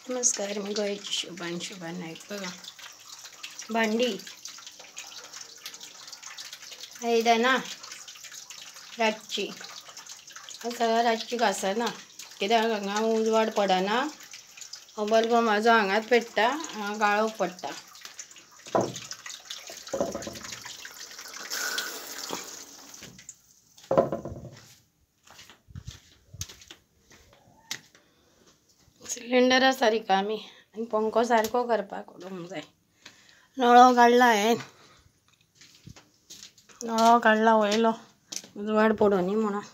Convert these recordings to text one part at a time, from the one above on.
नमस्कार, मी गायची शुभान नाईक. बघा भांडी आयदा ना रातची सगळ्या रातची घासा ना कित्याक हांगा उजवाड पडना. हो बल्ब म्हाजो हांगाच पेट्टा, हांगा गाळोक पडटा. सिलिंडर आसा रिकामी आनी पंखो सारको करपाक करूंक जाय. नळो काडला हांवें, नळो काडला वयलो उजवाड पडोनी म्हणून.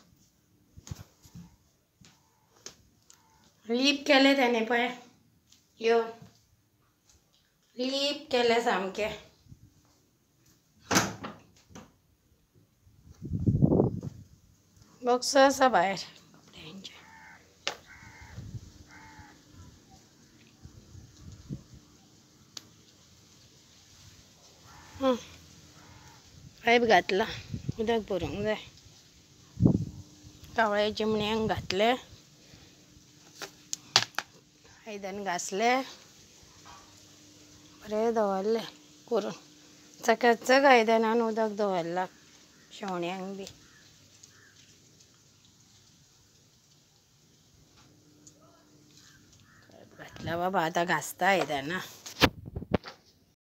लीप केले त्याने पळय येवन, लीप केले सामके. बॉक्स आसा भायर कपड्यांचे. पायप घातला, उदक भरूंक जाय. कावळे चिमण्यांक घातले, आयदन घासले, बरें दवरले करून. चकाचक आयदनान उदक दवरला शेवण्यांक बी. घातला बाबा, आतां घासता आयदनां.